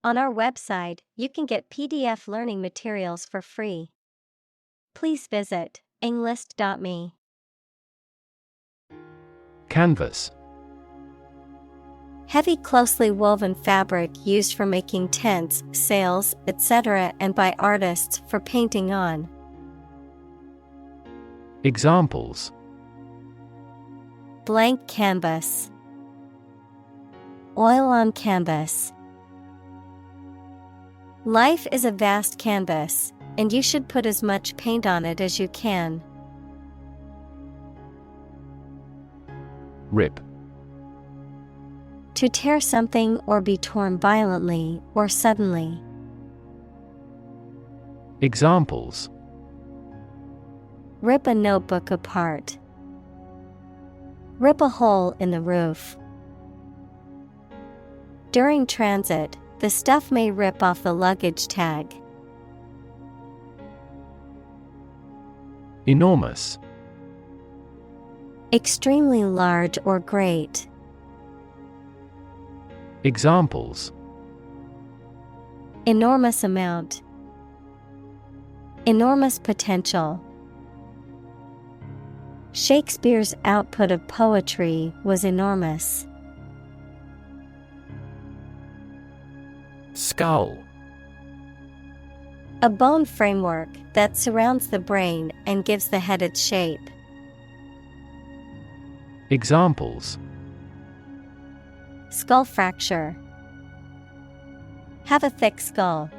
On our website, you can get PDF learning materials for free. Please visit englist.me. Canvas. Heavy, closely woven fabric used for making tents, sails, etc., and by artists for painting on. Examples: Blank canvas. Oil on canvas. Life is a vast canvas, and you should put as much paint on it as you can. Rip. To tear something or be torn violently or suddenly. Examples: Rip a notebook apart. Rip a hole in the roof. During transit, the stuff may rip off the luggage tag. Enormous. Extremely large or great. Examples: Enormous amount. Enormous potential. Shakespeare's output of poetry was enormous. Skull. A bone framework that surrounds the brain and gives the head its shape. Examples: Skull fracture. Have a thick skull.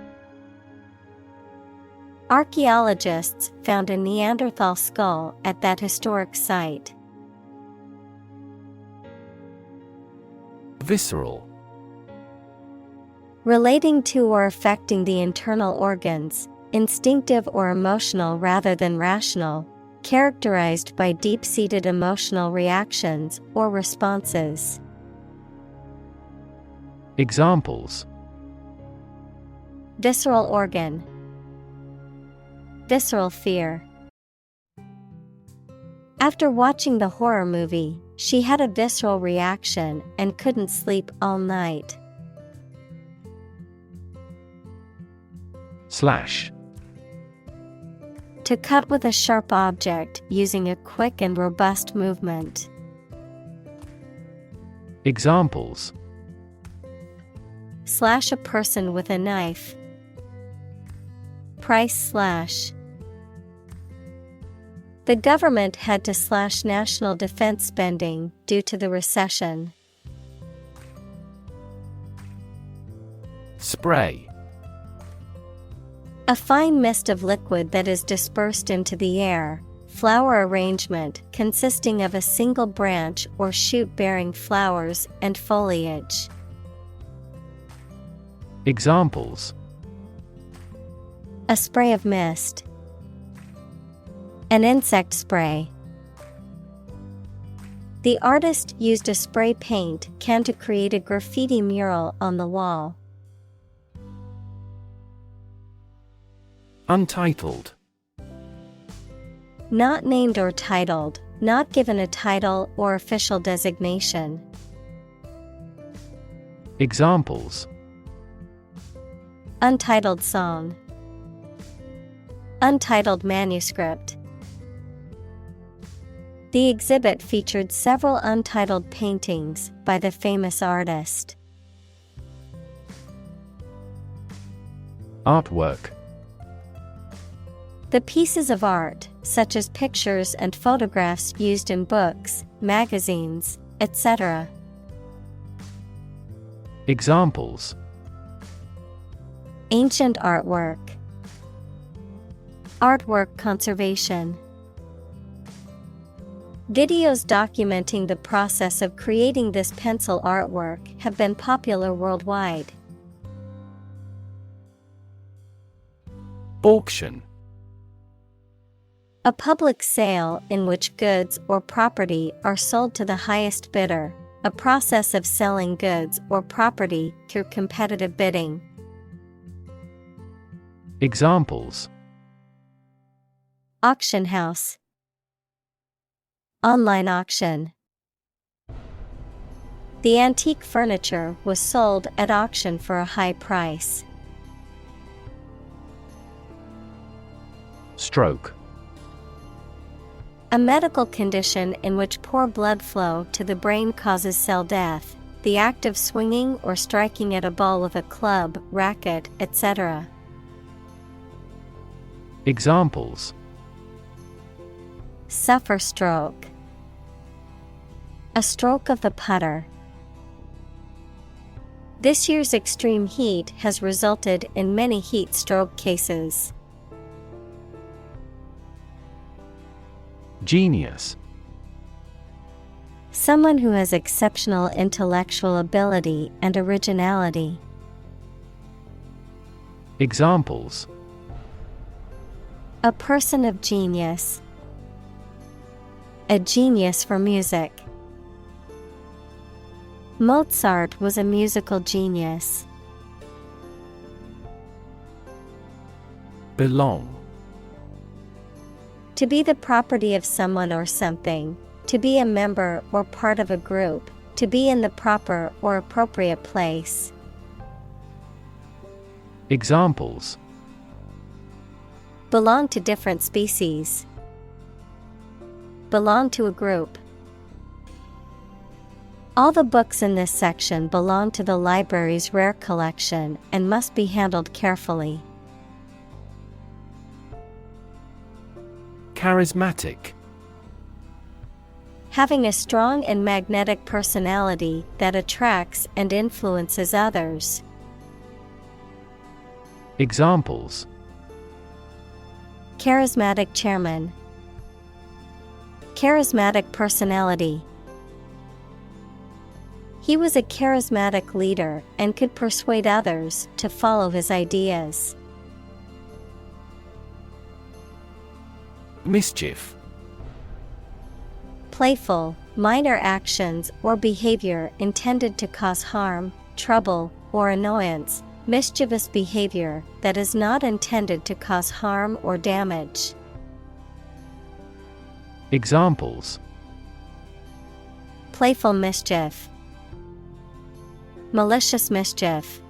Archaeologists found a Neanderthal skull at that historic site. Visceral. Relating to or affecting the internal organs, instinctive or emotional rather than rational, characterized by deep-seated emotional reactions or responses. Examples: Visceral organ. Visceral fear. After watching the horror movie, she had a visceral reaction and couldn't sleep all night. Slash. To cut with a sharp object using a quick and robust movement. Examples: Slash a person with a knife. Price slash. The government had to slash national defense spending due to the recession. Spray. A fine mist of liquid that is dispersed into the air. Flower arrangement consisting of a single branch or shoot bearing flowers and foliage. Examples: A spray of mist. An insect spray. The artist used a spray paint can to create a graffiti mural on the wall. Untitled. Not named or titled, not given a title or official designation. Examples: Untitled song. Untitled manuscript. The exhibit featured several untitled paintings by the famous artist. Artwork. The pieces of art, such as pictures and photographs used in books, magazines, etc. Examples: Ancient artwork. Artwork conservation. Videos documenting the process of creating this pencil artwork have been popular worldwide. Auction. A public sale in which goods or property are sold to the highest bidder, a process of selling goods or property through competitive bidding. Examples: Auction house. Online auction. The antique furniture was sold at auction for a high price. Stroke. A medical condition in which poor blood flow to the brain causes cell death, the act of swinging or striking at a ball with a club, racket, etc. Examples: Suffer stroke. A stroke of the putter. This year's extreme heat has resulted in many heat stroke cases. Genius. Someone who has exceptional intellectual ability and originality. Examples: A person of genius. A genius for music. Mozart was a musical genius. Belong. To be the property of someone or something, to be a member or part of a group, to be in the proper or appropriate place. Examples: Belong to different species. Belong to a group. All the books in this section belong to the library's rare collection and must be handled carefully. Charismatic. Having a strong and magnetic personality that attracts and influences others. Examples: Charismatic chairman. Charismatic personality. He was a charismatic leader and could persuade others to follow his ideas. Mischief. Playful, minor actions or behavior intended to cause harm, trouble, or annoyance. Mischievous behavior that is not intended to cause harm or damage. Examples: Playful mischief. Malicious mischief.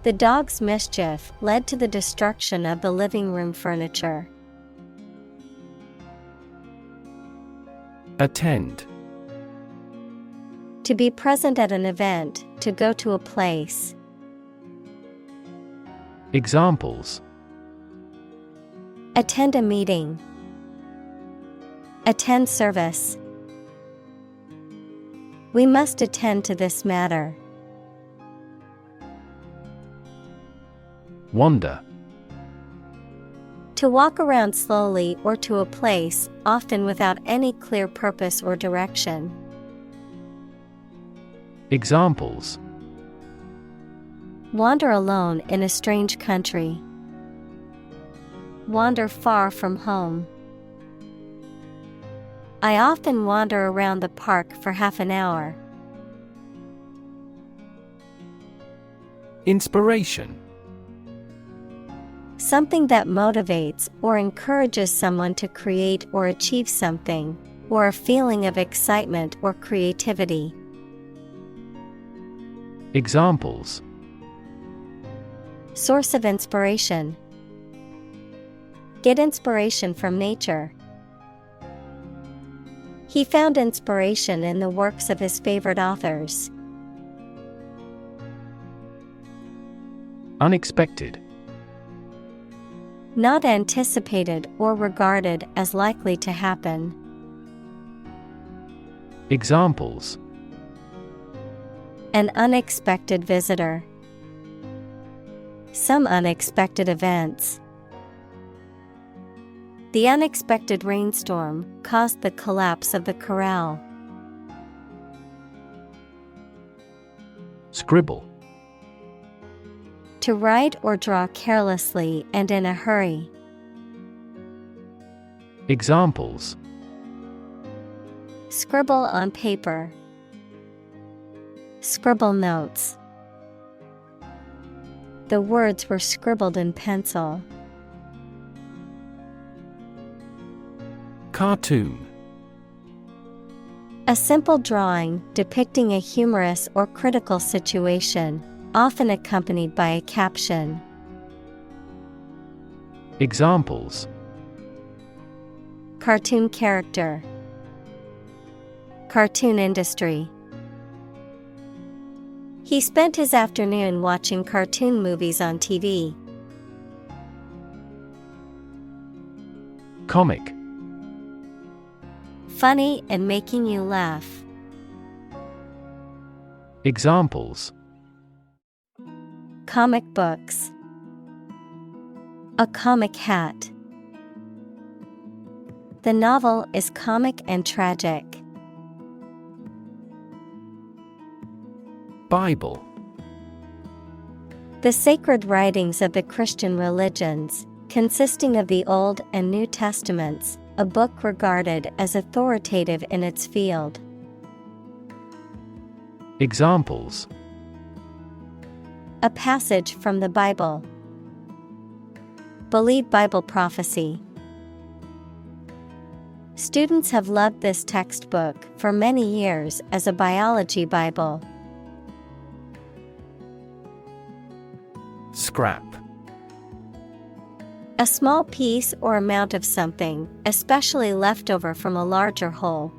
The dog's mischief led to the destruction of the living room furniture. Attend. To be present at an event, to go to a place. Examples: Attend a meeting. Attend service. We must attend to this matter. Wander. To walk around slowly or to a place, often without any clear purpose or direction. Examples: Wander alone in a strange country. Wander far from home. I often wander around the park for half an hour. Inspiration. Something that motivates or encourages someone to create or achieve something, or a feeling of excitement or creativity. Examples: Source of inspiration. Get inspiration from nature. He found inspiration in the works of his favorite authors. Unexpected. Not anticipated or regarded as likely to happen. Examples: An unexpected visitor. Some unexpected events. The unexpected rainstorm caused the collapse of the corral. Scribble. To write or draw carelessly and in a hurry. Examples: Scribble on paper. Scribble notes. The words were scribbled in pencil. Cartoon. A simple drawing depicting a humorous or critical situation, often accompanied by a caption. Examples: Cartoon character. Cartoon industry. He spent his afternoon watching cartoon movies on TV. Comic. Funny and making you laugh. Examples: Comic books. A comic hat. The novel is comic and tragic. Bible. The sacred writings of the Christian religions, consisting of the Old and New Testaments, a book regarded as authoritative in its field. Examples: A passage from the Bible. Believe Bible prophecy. Students have loved this textbook for many years as a biology Bible. Scrap. A small piece or amount of something, especially leftover from a larger whole.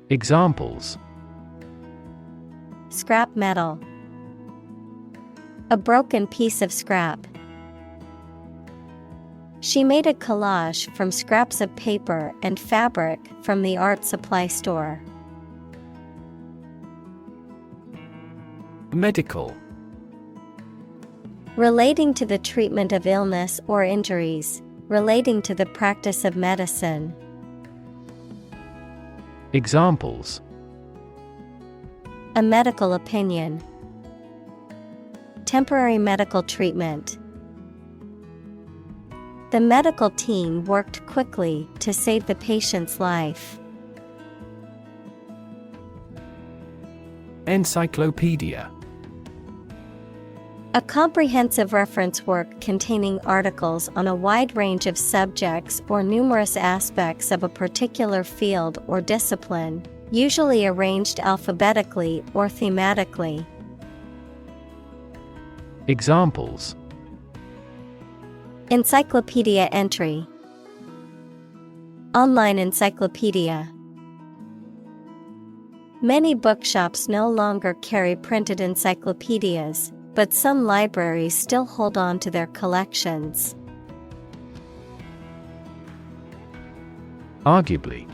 Examples: Scrap metal. A broken piece of scrap. She made a collage from scraps of paper and fabric from the art supply store. Medical. Relating to the treatment of illness or injuries, relating to the practice of medicine. Examples: A medical opinion. Temporary medical treatment. The medical team worked quickly to save the patient's life. Encyclopedia. A comprehensive reference work containing articles on a wide range of subjects or numerous aspects of a particular field or discipline, usually arranged alphabetically or thematically. Examples: Encyclopedia entry. Online encyclopedia. Many bookshops no longer carry printed encyclopedias, but some libraries still hold on to their collections. Arguably.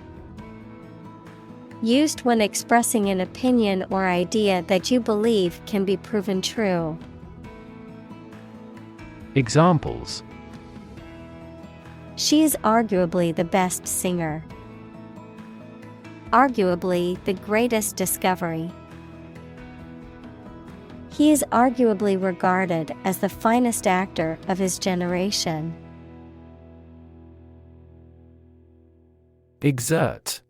Used when expressing an opinion or idea that you believe can be proven true. Examples: She is arguably the best singer. Arguably the greatest discovery. He is arguably regarded as the finest actor of his generation. Exert.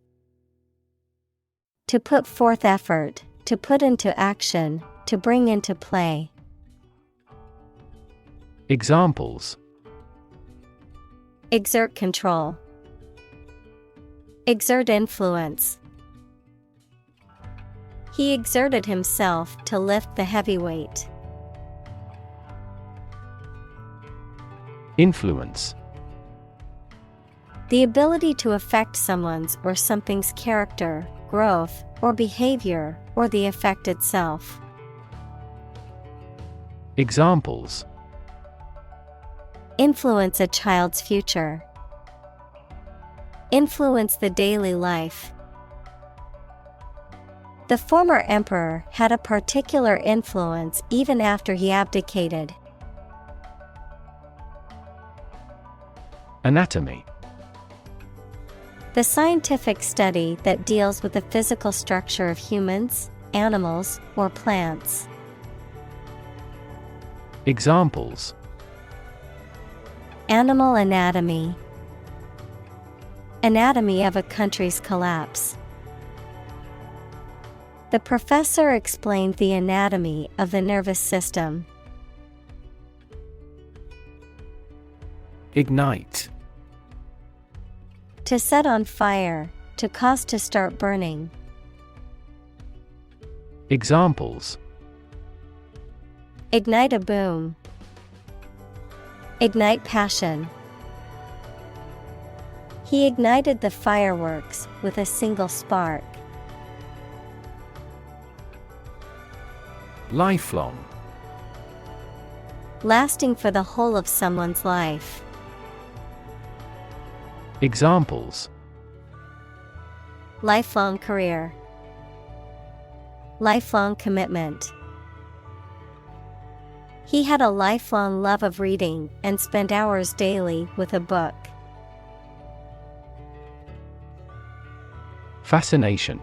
To put forth effort, to put into action, to bring into play. Examples: Exert control. Exert influence. He exerted himself to lift the heavy weight. Influence. The ability to affect someone's or something's character, growth, or behavior, or the effect itself. Examples: Influence a child's future. Influence the daily life. The former emperor had a particular influence even after he abdicated. Anatomy. The scientific study that deals with the physical structure of humans, animals, or plants. Examples: Animal anatomy. Anatomy of a country's collapse. The professor explained the anatomy of the nervous system. Ignite. To set on fire, to cause to start burning. Examples: Ignite a boom. Ignite passion. He ignited the fireworks with a single spark. Lifelong. Lasting for the whole of someone's life. Examples: Lifelong career. Lifelong commitment. He had a lifelong love of reading and spent hours daily with a book. Fascination.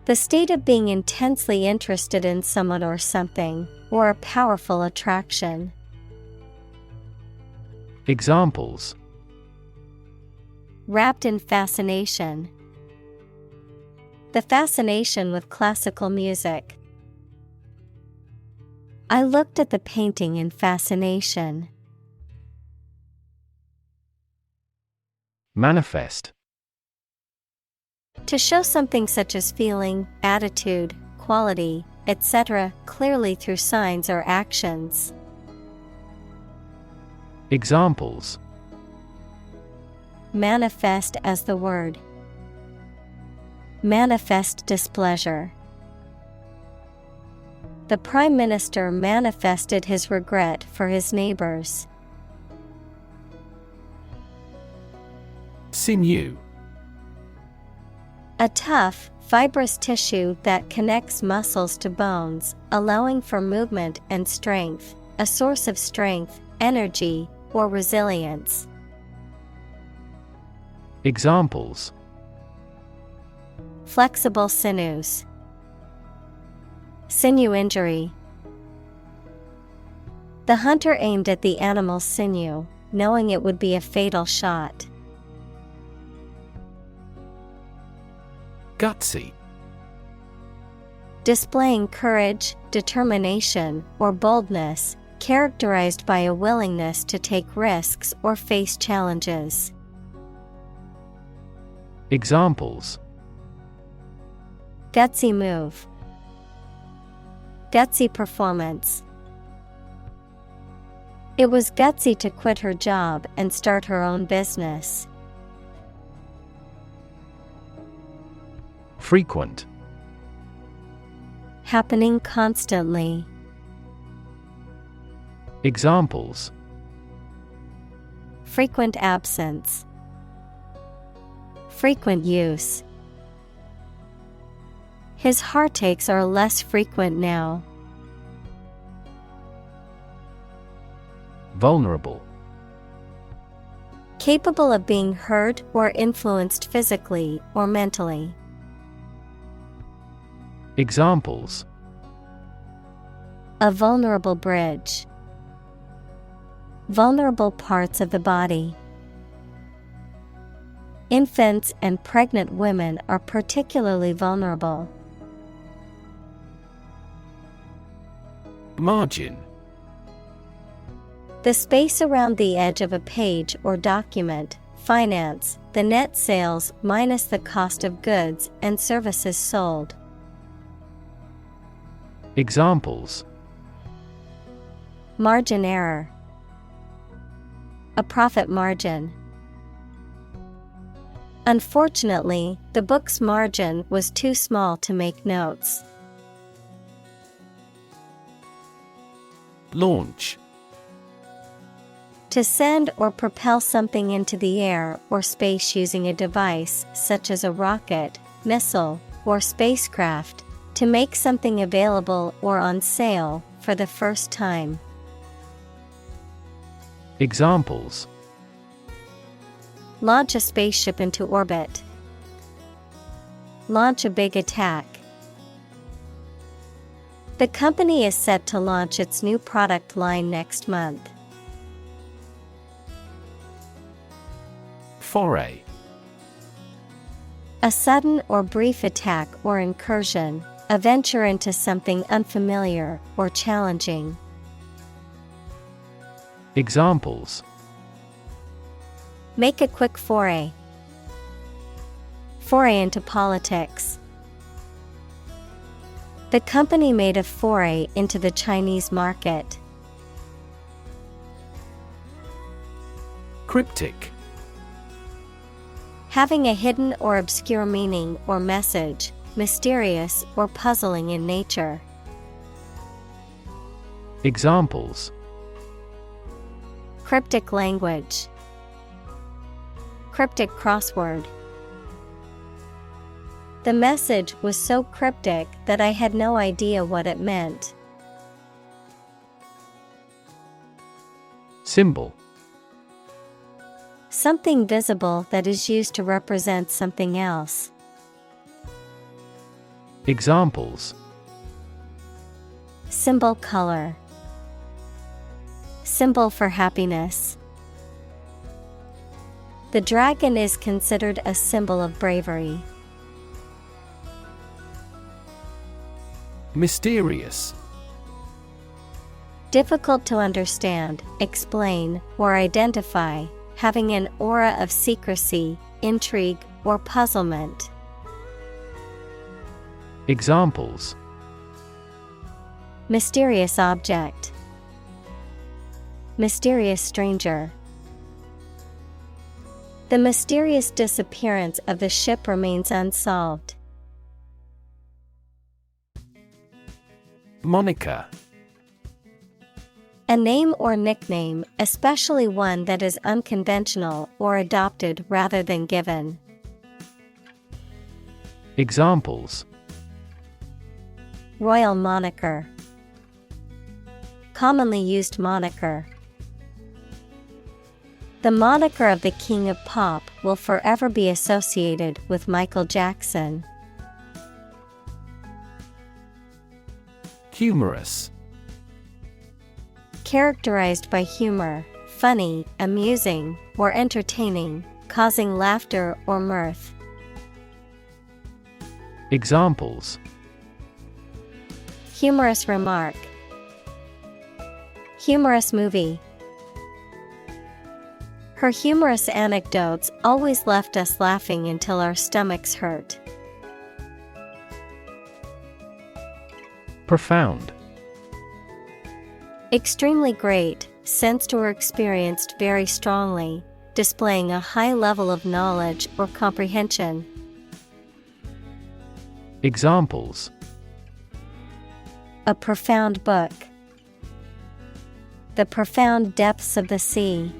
The state of being intensely interested in someone or something, or a powerful attraction. Examples: Wrapped in fascination. The fascination with classical music. I looked at the painting in fascination. Manifest. To show something such as feeling, attitude, quality, etc., clearly through signs or actions. Examples: Manifest as the word. Manifest displeasure. The Prime Minister manifested his regret for his neighbors. Sinew. A tough, fibrous tissue that connects muscles to bones, allowing for movement and strength, a source of strength, energy, or resilience. Examples: Flexible sinews. Sinew injury. The hunter aimed at the animal's sinew, knowing it would be a fatal shot. Gutsy. Displaying courage, determination, or boldness, characterized by a willingness to take risks or face challenges. Examples: Gutsy move. Gutsy performance. It was gutsy to quit her job and start her own business. Frequent. Happening constantly. Examples: Frequent absence. Frequent use. His heartaches are less frequent now. Vulnerable. Capable of being hurt or influenced physically or mentally. Examples: A vulnerable bridge. Vulnerable parts of the body. Infants and pregnant women are particularly vulnerable. Margin. The space around the edge of a page or document. Finance, the net sales minus the cost of goods and services sold. Examples: Margin error. A profit margin. Unfortunately, the book's margin was too small to make notes. Launch. To send or propel something into the air or space using a device such as a rocket, missile, or spacecraft. To make something available or on sale for the first time. Examples: Launch a spaceship into orbit. Launch a big attack. The company is set to launch its new product line next month. Foray. A sudden or brief attack or incursion, a venture into something unfamiliar or challenging. Examples: Make a quick foray. foray into politics. The company made a foray into the Chinese market. Cryptic. Having a hidden or obscure meaning or message, mysterious or puzzling in nature. Examples: Cryptic language. Cryptic crossword. The message was so cryptic that I had no idea what it meant. Symbol. Something visible that is used to represent something else. Examples: Symbol color. Symbol for happiness. The dragon is considered a symbol of bravery. Mysterious. Difficult to understand, explain, or identify, having an aura of secrecy, intrigue, or puzzlement. Examples: Mysterious object. Mysterious stranger. The mysterious disappearance of the ship remains unsolved. Moniker. A name or nickname, especially one that is unconventional or adopted rather than given. Examples: Royal moniker. Commonly used moniker. The moniker of the King of Pop will forever be associated with Michael Jackson. Humorous. Characterized by humor, funny, amusing, or entertaining, causing laughter or mirth. Examples: Humorous remark. Humorous movie. Her humorous anecdotes always left us laughing until our stomachs hurt. Profound. Extremely great, sensed or experienced very strongly, displaying a high level of knowledge or comprehension. Examples: A profound book. The profound depths of the sea.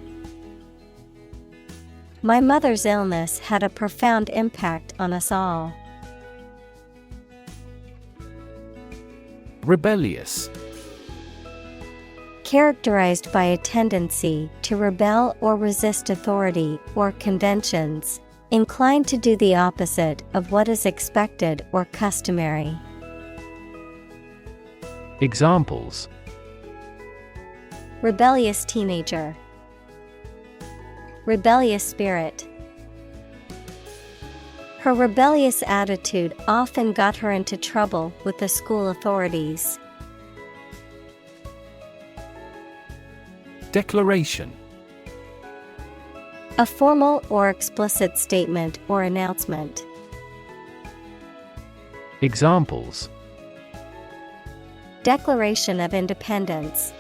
My mother's illness had a profound impact on us all. Rebellious. Characterized by a tendency to rebel or resist authority or conventions, inclined to do the opposite of what is expected or customary. Examples: Rebellious teenager. Rebellious spirit. Her rebellious attitude often got her into trouble with the school authorities. Declaration. A formal or explicit statement or announcement. Examples: Declaration of Independence.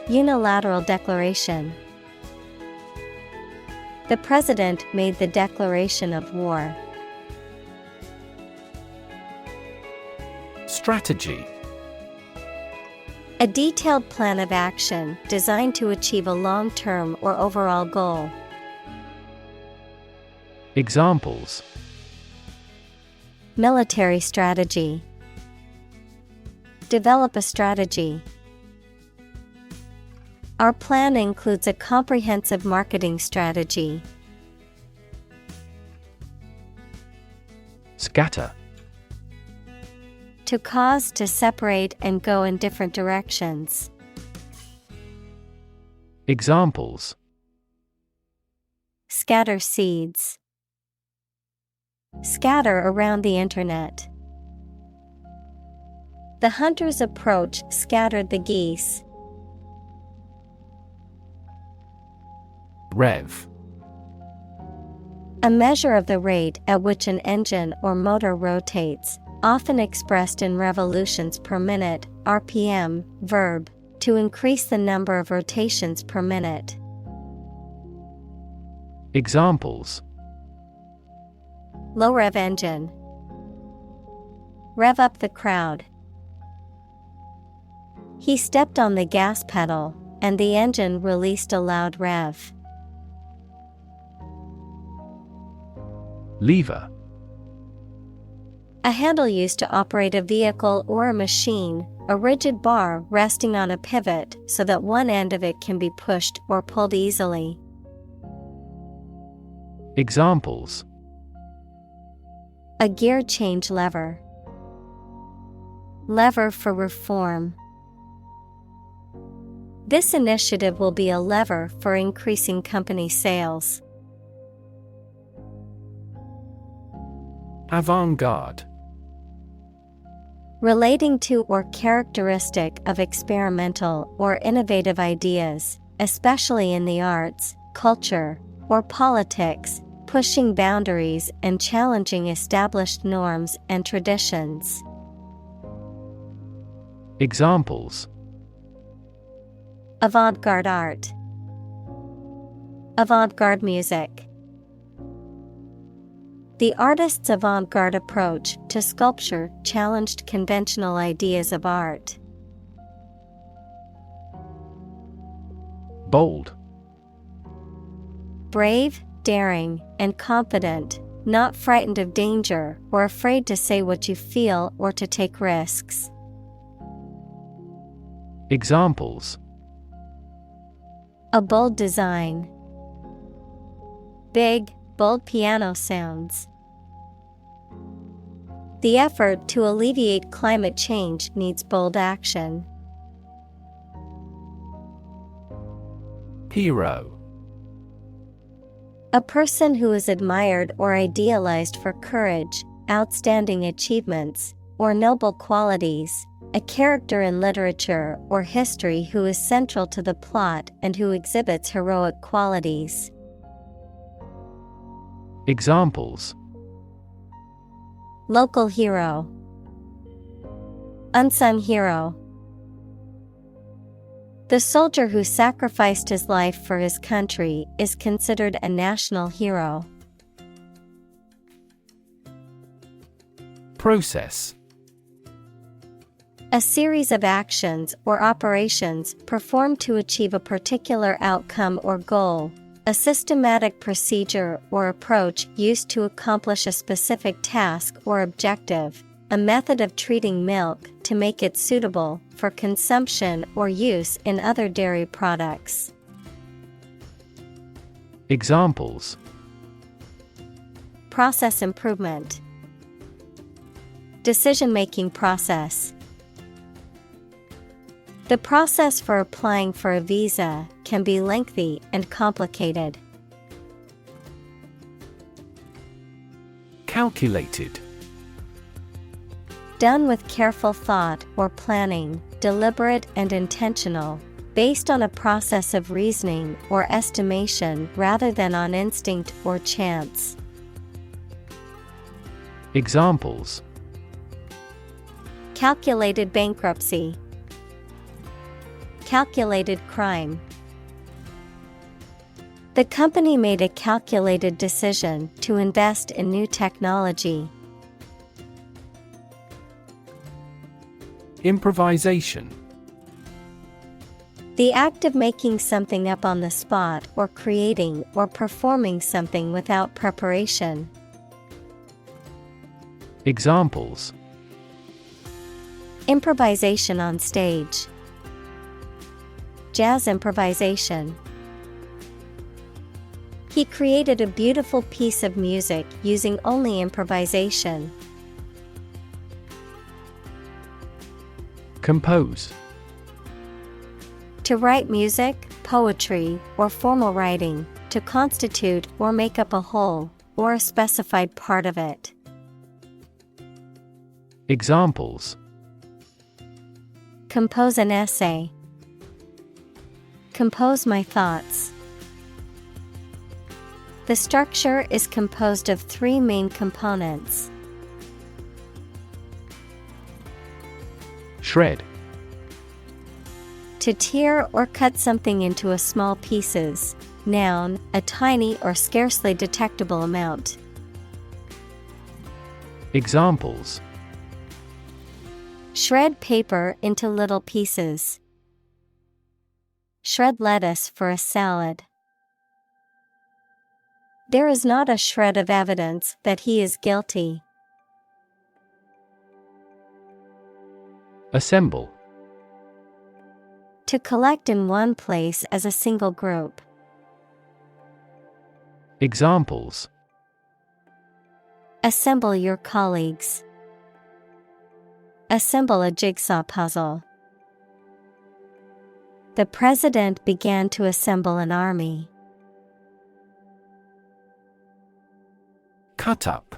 Unilateral declaration. The president made the declaration of war. Strategy. A detailed plan of action designed to achieve a long-term or overall goal. Examples: Military strategy. Develop a strategy. Our plan includes a comprehensive marketing strategy. Scatter. To cause to separate and go in different directions. Examples: Scatter seeds. Scatter around the internet. The hunter's approach scattered the geese. Rev. A measure of the rate at which an engine or motor rotates, often expressed in revolutions per minute, RPM, verb, to increase the number of rotations per minute. Examples: Low rev engine. Rev up the crowd. He stepped on the gas pedal, and the engine released a loud rev. Lever. A handle used to operate a vehicle or a machine, a rigid bar resting on a pivot so that one end of it can be pushed or pulled easily. Examples: A gear change lever. Lever for reform. This initiative will be a lever for increasing company sales. Avant-garde. Relating to or characteristic of experimental or innovative ideas, especially in the arts, culture, or politics, pushing boundaries and challenging established norms and traditions. Examples: Avant-garde art. Avant-garde music. The artist's avant-garde approach to sculpture challenged conventional ideas of art. Bold. Brave, daring, and confident, not frightened of danger or afraid to say what you feel or to take risks. Examples: A bold design. Big, bold piano sounds. The effort to alleviate climate change needs bold action. Hero. A person who is admired or idealized for courage, outstanding achievements, or noble qualities, a character in literature or history who is central to the plot and who exhibits heroic qualities. Examples: Local hero. Unsung hero. The soldier who sacrificed his life for his country is considered a national hero. Process. A series of actions or operations performed to achieve a particular outcome or goal. A systematic procedure or approach used to accomplish a specific task or objective. A method of treating milk to make it suitable for consumption or use in other dairy products. Examples: Process improvement. Decision-making process. The process for applying for a visa can be lengthy and complicated. Calculated. Done with careful thought or planning, deliberate and intentional, based on a process of reasoning or estimation rather than on instinct or chance. Examples: Calculated bankruptcy. Calculated crime. The company made a calculated decision to invest in new technology. Improvisation. The act of making something up on the spot or creating or performing something without preparation. Examples: Improvisation on stage. Jazz improvisation. He created a beautiful piece of music using only improvisation. Compose. To write music, poetry, or formal writing, to constitute or make up a whole, or a specified part of it. Examples: Compose an essay. Compose my thoughts. The structure is composed of three main components. Shred. To tear or cut something into a small pieces. Noun, a tiny or scarcely detectable amount. Examples: shred paper into little pieces. Shred lettuce for a salad. There is not a shred of evidence that he is guilty. Assemble. To collect in one place as a single group. Examples: assemble your colleagues. Assemble a jigsaw puzzle. The president began to assemble an army. Cut up.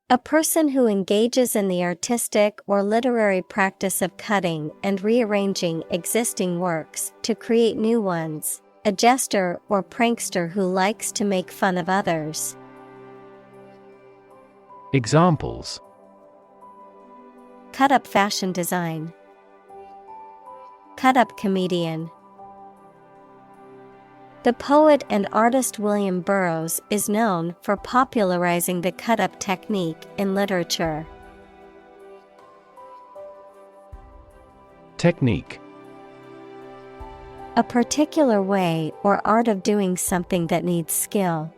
A person who engages in the artistic or literary practice of cutting and rearranging existing works to create new ones. A jester or prankster who likes to make fun of others. Examples: cut up fashion design. Cut up comedian. The poet and artist William Burroughs is known for popularizing the cut-up technique in literature. Technique. A particular way or art of doing something that needs skill.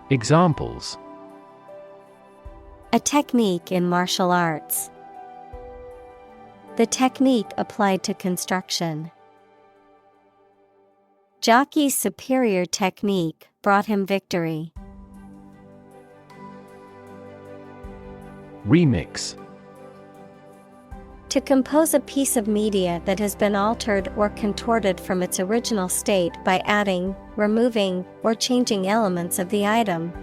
Examples: a technique in martial arts. The technique applied to construction. Jockey's superior technique brought him victory. Remix. To compose a piece of media that has been altered or contorted from its original state by adding, removing, or changing elements of the item.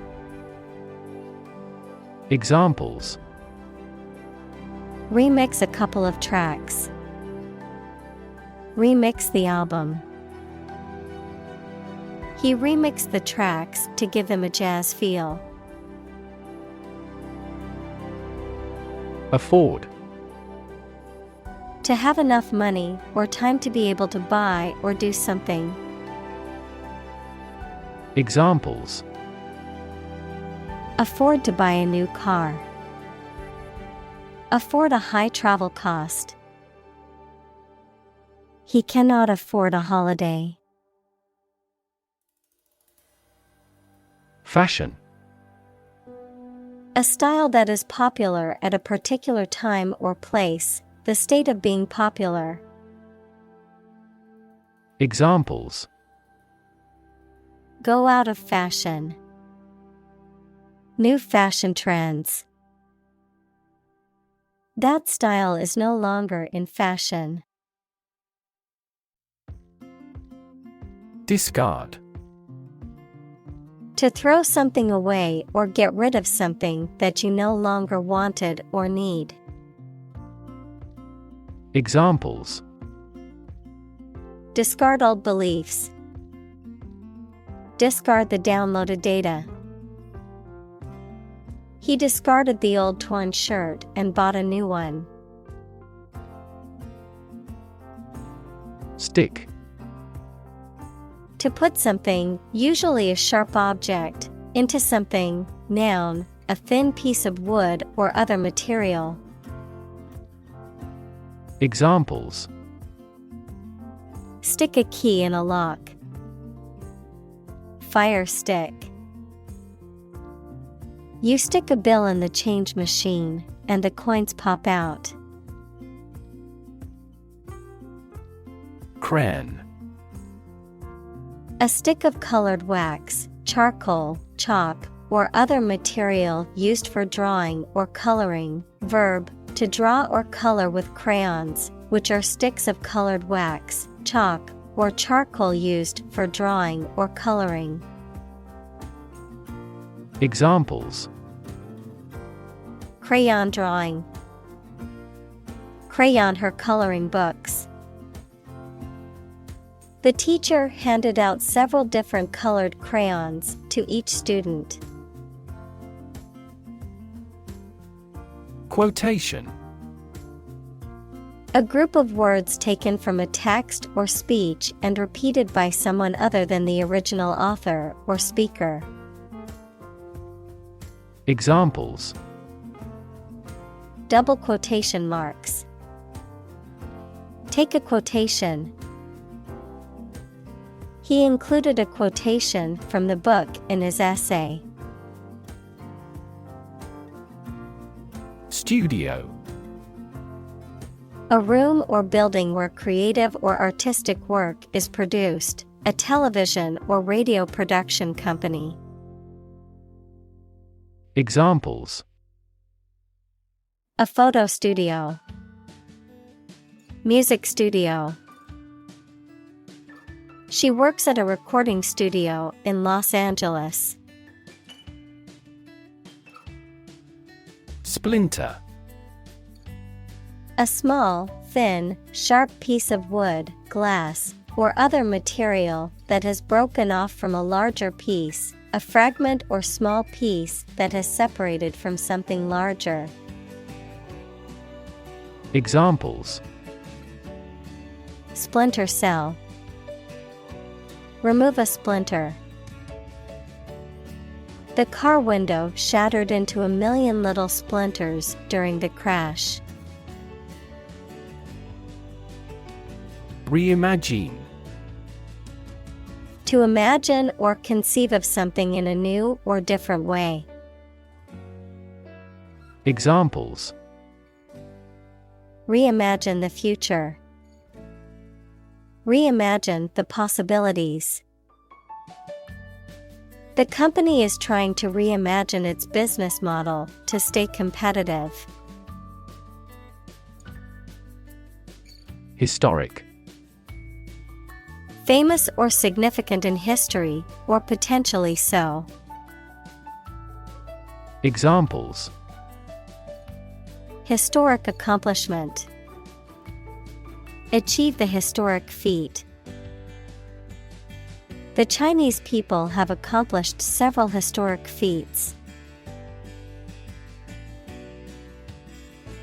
Examples: remix a couple of tracks. Remix the album. He remixed the tracks to give them a jazz feel. Afford. To have enough money or time to be able to buy or do something. Examples: afford to buy a new car. Afford a high travel cost. He cannot afford a holiday. Fashion. A style that is popular at a particular time or place, the state of being popular. Examples: go out of fashion. New fashion trends. That style is no longer in fashion. Discard. To throw something away or get rid of something that you no longer wanted or need. Examples: discard old beliefs. Discard the downloaded data. He discarded the old torn shirt and bought a new one. Stick. To put something, usually a sharp object, into something, noun, a thin piece of wood or other material. Examples: stick a key in a lock. Fire stick. You stick a bill in the change machine, and the coins pop out. Crayon. A stick of colored wax, charcoal, chalk, or other material used for drawing or coloring. Verb, to draw or color with crayons, which are sticks of colored wax, chalk, or charcoal used for drawing or coloring. Examples: crayon drawing. Crayon her coloring books. The teacher handed out several different colored crayons to each student. Quotation. A group of words taken from a text or speech and repeated by someone other than the original author or speaker. Examples. Double quotation marks. Take a quotation. He included a quotation from the book in his essay. Studio. A room or building where creative or artistic work is produced, a television or radio production company. Examples. A photo studio. Music studio. She works at a recording studio in Los Angeles. Splinter. A small, thin, sharp piece of wood, glass, or other material that has broken off from a larger piece, a fragment or small piece that has separated from something larger. Examples. Splinter cell. Remove a splinter. The car window shattered into a million little splinters during the crash. Reimagine. To imagine or conceive of something in a new or different way. Examples. Reimagine the future. Reimagine the possibilities. The company is trying to reimagine its business model to stay competitive. Historic. Famous or significant in history, or potentially so. Examples. Historic accomplishment. Achieve the historic feat. The Chinese people have accomplished several historic feats.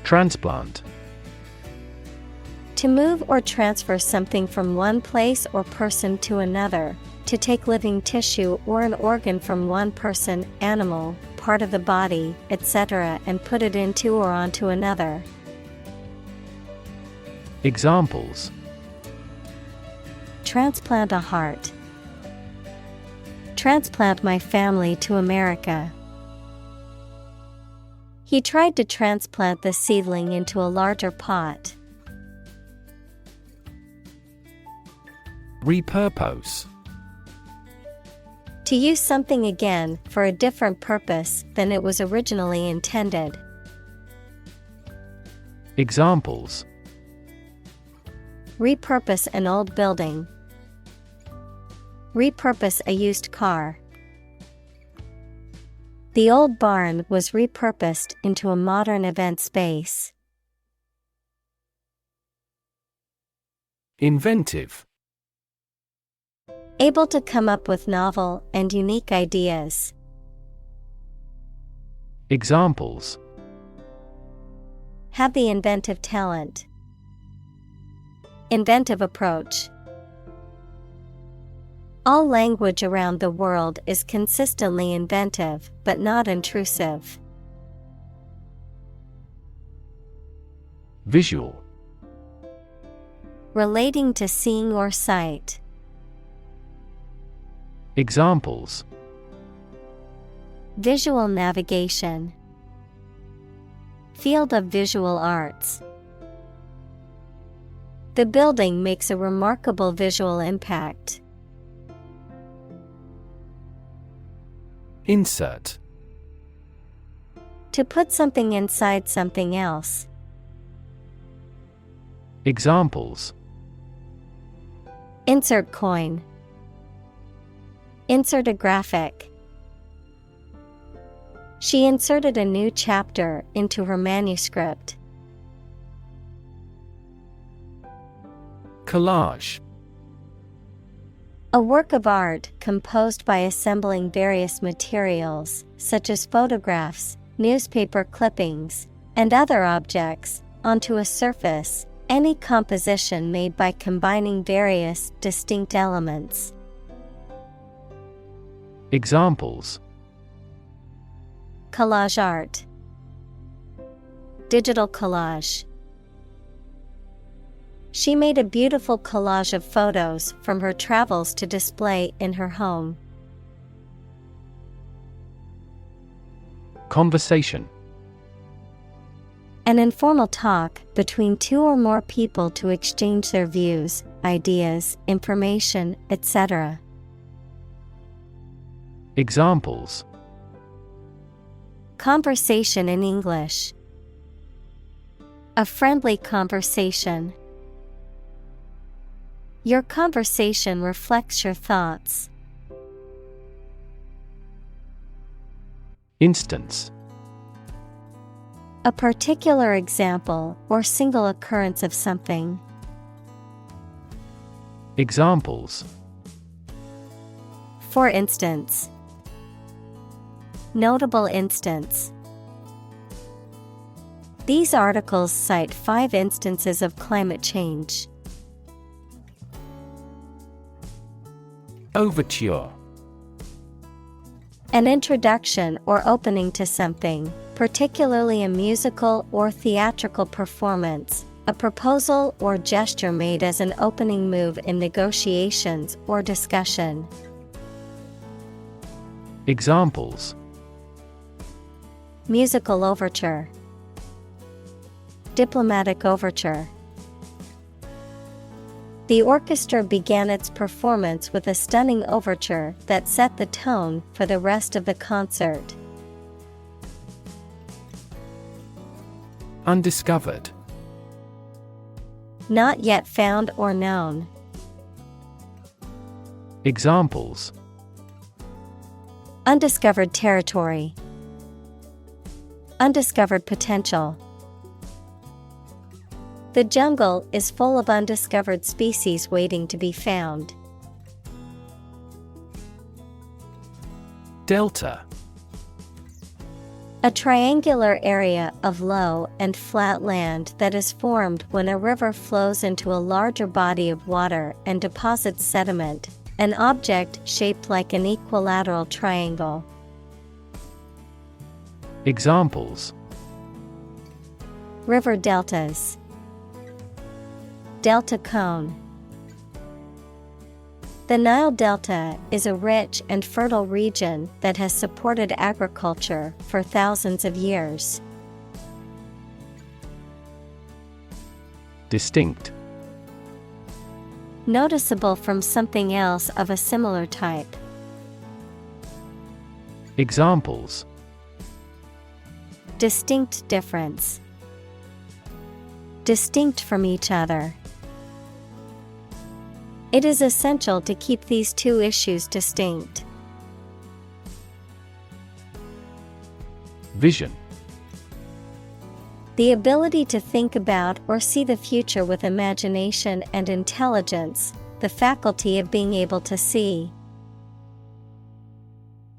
Transplant. To move or transfer something from one place or person to another, to take living tissue or an organ from one person, animal, part of the body, etc., and put it into or onto another. Examples. Transplant a heart. Transplant my family to America. He tried to transplant the seedling into a larger pot. Repurpose. To use something again for a different purpose than it was originally intended. Examples. Repurpose an old building. Repurpose a used car. The old barn was repurposed into a modern event space. Inventive. Able to come up with novel and unique ideas. Examples. Have the inventive talent. Inventive approach. All language around the world is consistently inventive, but not intrusive. Visual. Relating to seeing or sight. Examples. Visual navigation. Field of visual arts. The building makes a remarkable visual impact. Insert. To put something inside something else. Examples. Insert coin. Insert a graphic. She inserted a new chapter into her manuscript. Collage. A work of art composed by assembling various materials, such as photographs, newspaper clippings, and other objects, onto a surface, any composition made by combining various distinct elements. Examples: Collage art. Digital collage. She made a beautiful collage of photos from her travels to display in her home. Conversation. An informal talk between two or more people to exchange their views, ideas, information, etc. Examples: Conversation in English. A friendly conversation. Your conversation reflects your thoughts. Instance. A particular example or single occurrence of something. Examples: For instance. Notable instance. These articles cite 5 instances of climate change. Overture. An introduction or opening to something, particularly a musical or theatrical performance, a proposal or gesture made as an opening move in negotiations or discussion. Examples: Musical overture. Diplomatic overture. The orchestra began its performance with a stunning overture that set the tone for the rest of the concert. Undiscovered. Not yet found or known. Examples: Undiscovered territory. Undiscovered potential. The jungle is full of undiscovered species waiting to be found. Delta. A triangular area of low and flat land that is formed when a river flows into a larger body of water and deposits sediment, an object shaped like an equilateral triangle. Examples: River deltas. Delta cone. The Nile Delta is a rich and fertile region that has supported agriculture for thousands of years. Distinct. Noticeable from something else of a similar type. Examples: Distinct difference. Distinct from each other. It is essential to keep these two issues distinct. Vision. The ability to think about or see the future with imagination and intelligence, the faculty of being able to see.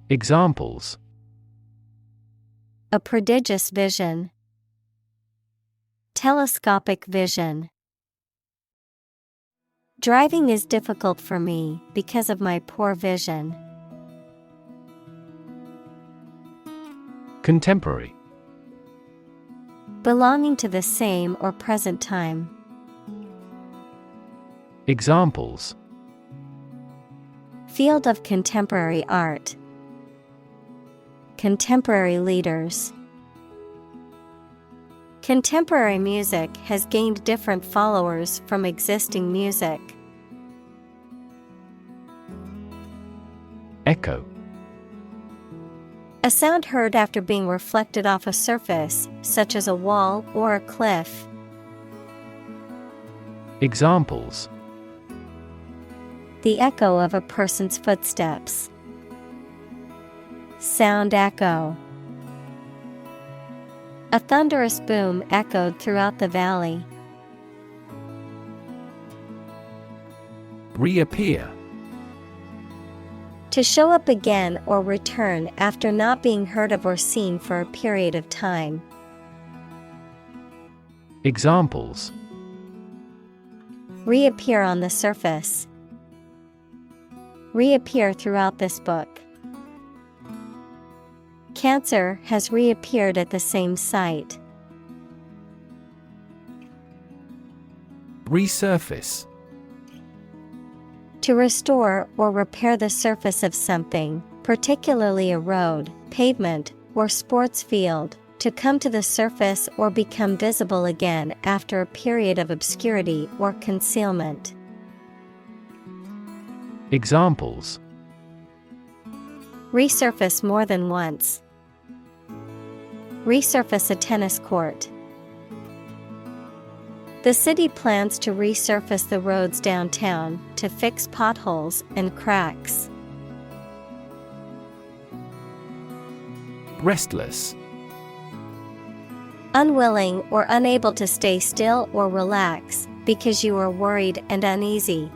Examples: A prodigious vision. Telescopic vision. Driving is difficult for me because of my poor vision. Contemporary. Belonging to the same or present time. Examples: Field of contemporary art. Contemporary leaders. Contemporary music has gained different followers from existing music. Echo. A sound heard after being reflected off a surface, such as a wall or a cliff. Examples: The echo of a person's footsteps. Sound echo. A thunderous boom echoed throughout the valley. Reappear. To show up again or return after not being heard of or seen for a period of time. Examples: Reappear on the surface. Reappear throughout this book. Cancer has reappeared at the same site. Resurface. To restore or repair the surface of something, particularly a road, pavement, or sports field, to come to the surface or become visible again after a period of obscurity or concealment. Examples: Resurface more than once. Resurface a tennis court. The city plans to resurface the roads downtown to fix potholes and cracks. Restless. Unwilling or unable to stay still or relax because you are worried and uneasy.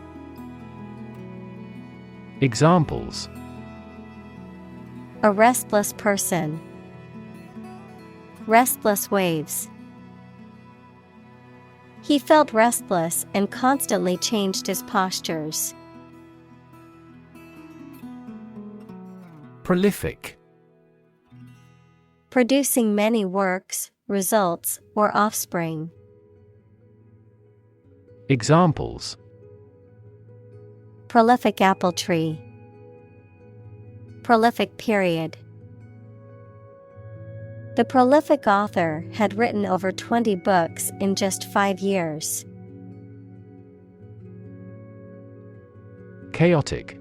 Examples: A restless person. Restless waves. He felt restless and constantly changed his postures. Prolific. Producing many works, results, or offspring. Examples: Prolific apple tree. Prolific period. The prolific author had written over 20 books in just 5 years. Chaotic.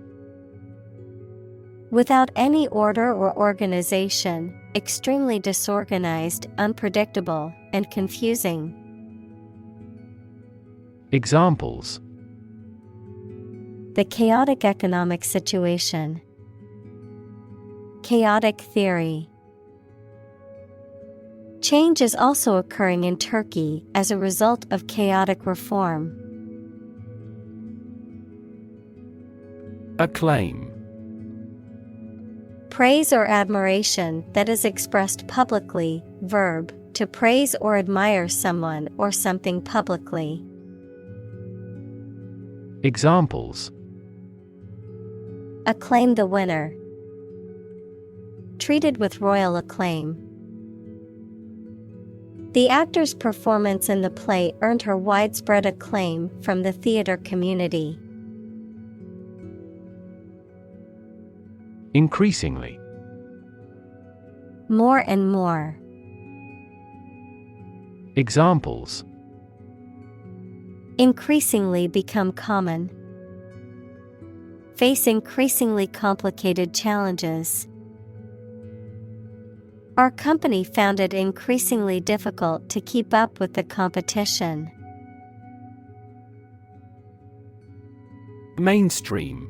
Without any order or organization, extremely disorganized, unpredictable, and confusing. Examples: The chaotic economic situation. Chaotic theory. Change is also occurring in Turkey as a result of chaotic reform. Acclaim. Praise or admiration that is expressed publicly, verb, to praise or admire someone or something publicly. Examples: Acclaim the winner. Treated with royal acclaim. The actor's performance in the play earned her widespread acclaim from the theater community. Increasingly. More and more. Examples: Increasingly become common. Face increasingly complicated challenges. Our company found it increasingly difficult to keep up with the competition. Mainstream.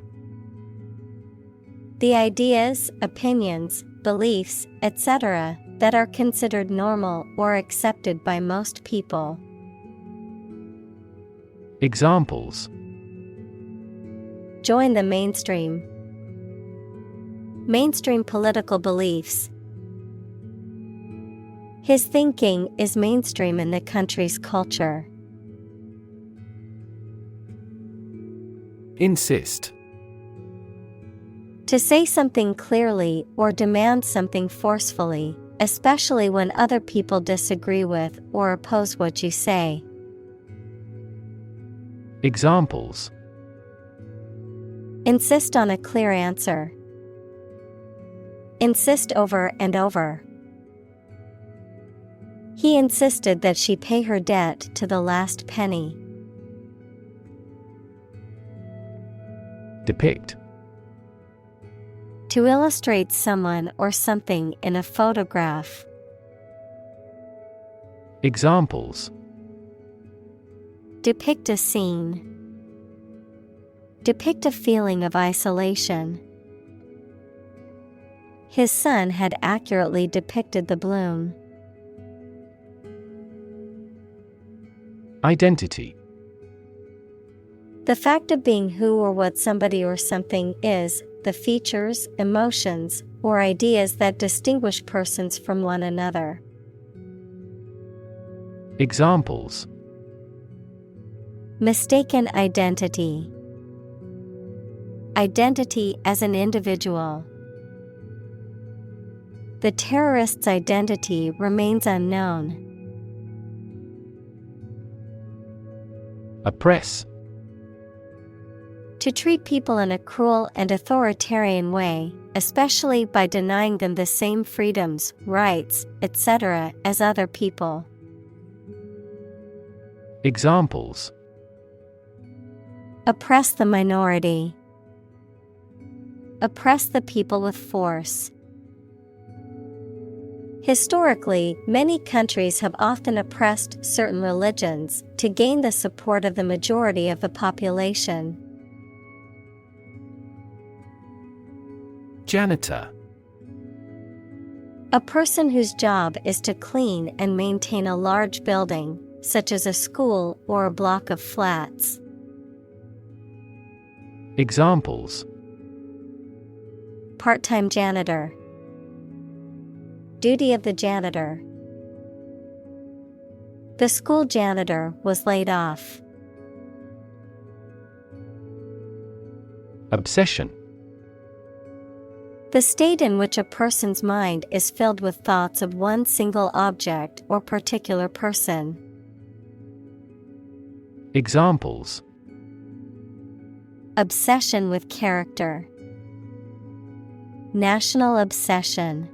The ideas, opinions, beliefs, etc., that are considered normal or accepted by most people. Examples: Join the mainstream. Mainstream political beliefs. His thinking is mainstream in the country's culture. Insist. To say something clearly or demand something forcefully, especially when other people disagree with or oppose what you say. Examples: Insist on a clear answer. Insist over and over. He insisted that she pay her debt to the last penny. Depict. To illustrate someone or something in a photograph. Examples: Depict a scene. Depict a feeling of isolation. His son had accurately depicted the bloom. Identity. The fact of being who or what somebody or something is, the features, emotions, or ideas that distinguish persons from one another. Examples: mistaken identity, identity as an individual. The terrorist's identity remains unknown. Oppress. To treat people in a cruel and authoritarian way, especially by denying them the same freedoms, rights, etc. as other people. Examples: oppress the minority, oppress the people with force. Historically, many countries have often oppressed certain religions to gain the support of the majority of the population. Janitor. A person whose job is to clean and maintain a large building, such as a school or a block of flats. Examples: part-time janitor, duty of the janitor. The school janitor was laid off. Obsession. The state in which a person's mind is filled with thoughts of one single object or particular person. Examples: obsession with character, national obsession.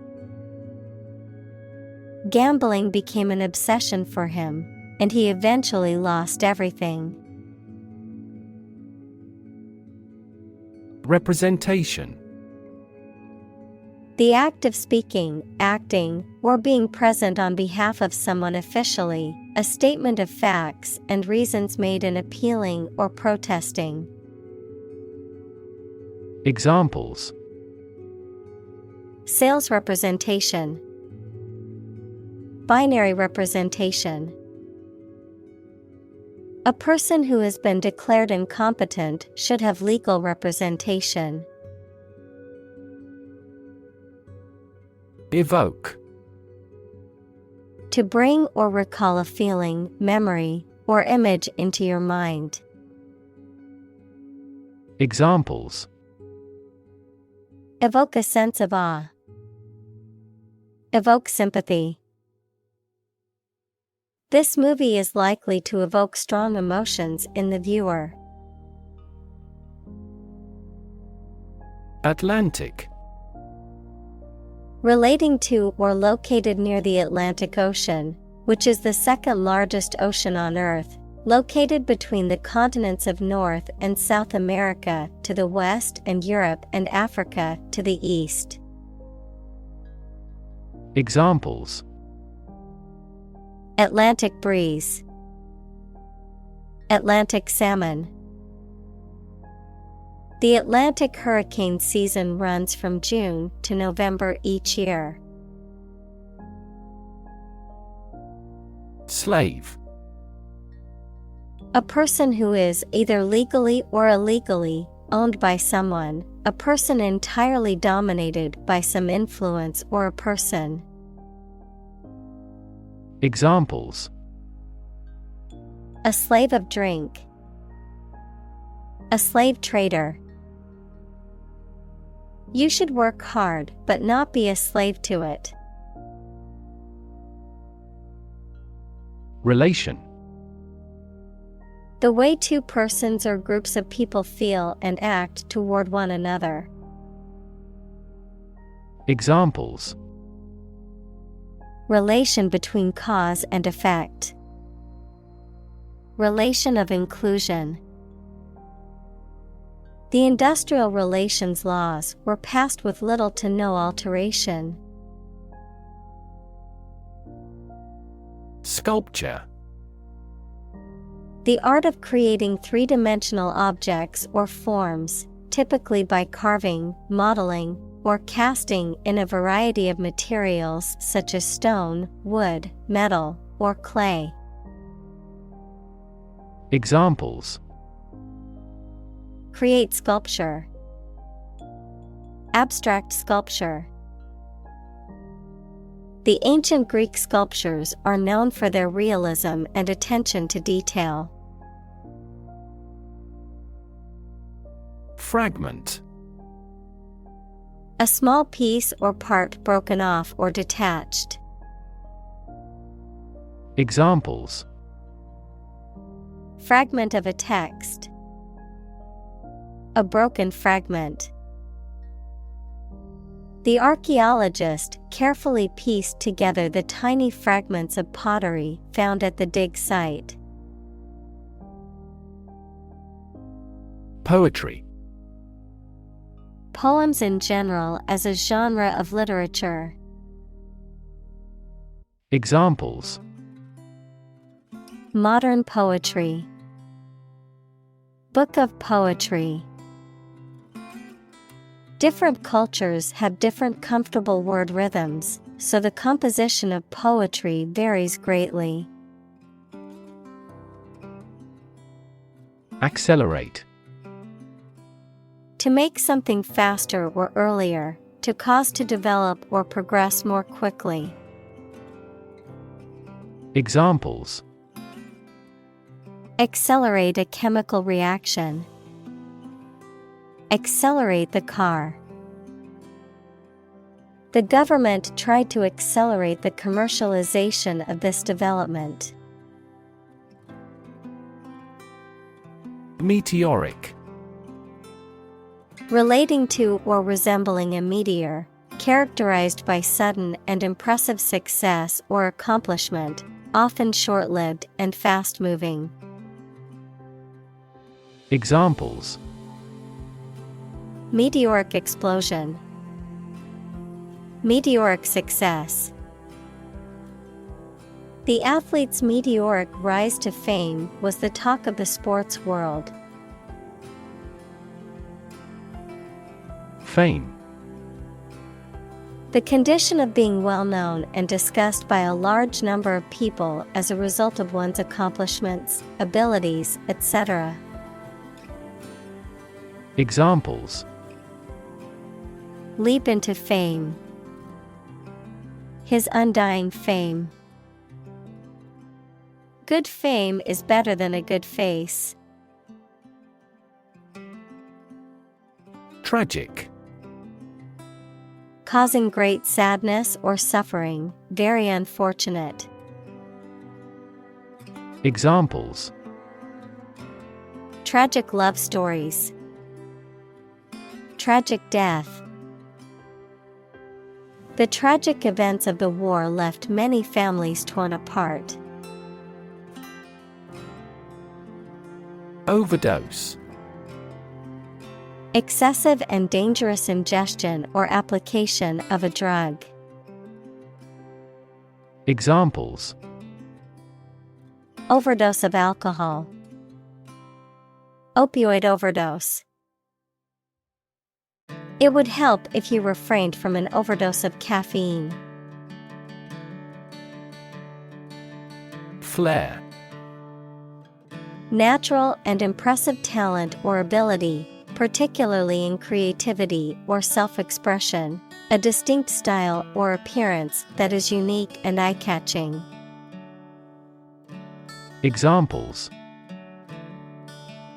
Gambling became an obsession for him, and he eventually lost everything. Representation. The act of speaking, acting, or being present on behalf of someone officially, a statement of facts and reasons made in appealing or protesting. Examples: sales representation, binary representation. A person who has been declared incompetent should have legal representation. Evoke. To bring or recall a feeling, memory, or image into your mind. Examples: evoke a sense of awe, evoke sympathy. This movie is likely to evoke strong emotions in the viewer. Atlantic. Relating to or located near the Atlantic Ocean, which is the second largest ocean on Earth, located between the continents of North and South America to the west and Europe and Africa to the east. Examples: Atlantic breeze, Atlantic salmon. The Atlantic hurricane season runs from June to November each year. Slave. A person who is either legally or illegally owned by someone, a person entirely dominated by some influence or a person. Examples: a slave of drink, a slave trader. You should work hard but not be a slave to it. Relation. The way two persons or groups of people feel and act toward one another. Examples: relation between cause and effect, relation of inclusion. The industrial relations laws were passed with little to no alteration. Sculpture. The art of creating three-dimensional objects or forms, typically by carving, modeling, or casting in a variety of materials such as stone, wood, metal, or clay. Examples: create sculpture, Abstract sculpture. The ancient Greek sculptures are known for their realism and attention to detail. Fragment. A small piece or part broken off or detached. Examples: Fragment of a text. A broken fragment. The archaeologist carefully pieced together the tiny fragments of pottery found at the dig site. Poetry. Poems in general as a genre of literature. Examples: Modern poetry. Book of poetry. Different cultures have different comfortable word rhythms, so the composition of poetry varies greatly. Accelerate. To make something faster or earlier, to cause to develop or progress more quickly. Examples: Accelerate a chemical reaction. Accelerate the car. The government tried to accelerate the commercialization of this development. Meteoric. Relating to or resembling a meteor, characterized by sudden and impressive success or accomplishment, often short-lived and fast-moving. Examples: Meteoric explosion. Meteoric success. The athlete's meteoric rise to fame was the talk of the sports world. Fame. The condition of being well known and discussed by a large number of people as a result of one's accomplishments, abilities, etc. Examples: Leap into fame. His undying fame. Good fame is better than a good face. Tragic. Causing great sadness or suffering, very unfortunate. Examples: Tragic love stories. Tragic death. The tragic events of the war left many families torn apart. Overdose. Excessive and dangerous ingestion or application of a drug. Examples: Overdose of alcohol. Opioid overdose. It would help if you refrained from an overdose of caffeine. Flair. Natural and impressive talent or ability, particularly in creativity or self-expression, a distinct style or appearance that is unique and eye-catching. Examples: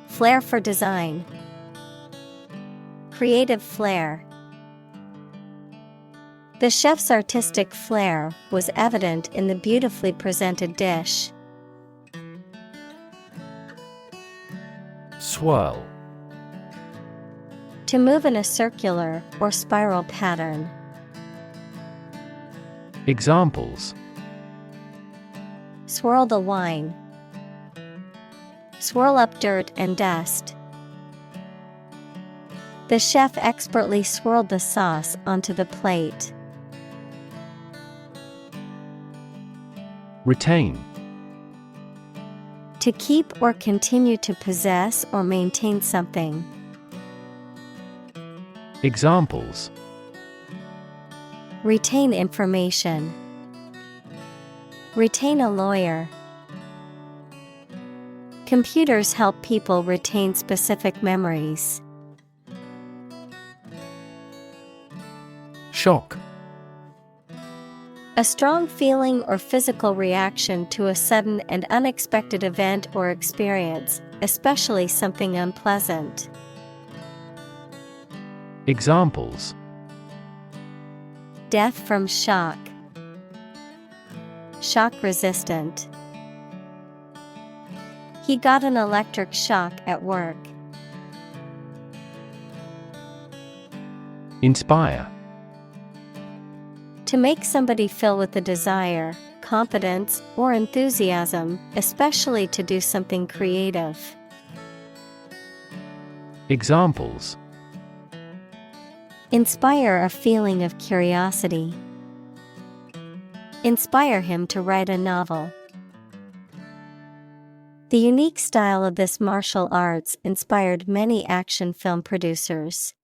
Flair for design. Creative flair. The chef's artistic flair was evident in the beautifully presented dish. Swirl. To move in a circular or spiral pattern. Examples: Swirl the wine. Swirl up dirt and dust. The chef expertly swirled the sauce onto the plate. Retain. To keep or continue to possess or maintain something. Examples: Retain information. Retain a lawyer. Computers help people retain specific memories. Shock. A strong feeling or physical reaction to a sudden and unexpected event or experience, especially something unpleasant. Examples: Death from shock. Shock resistant. He got an electric shock at work. Inspire. To make somebody feel with a desire, confidence, or enthusiasm, especially to do something creative. Examples: Inspire a feeling of curiosity. Inspire him to write a novel. The unique style of this martial arts inspired many action film producers.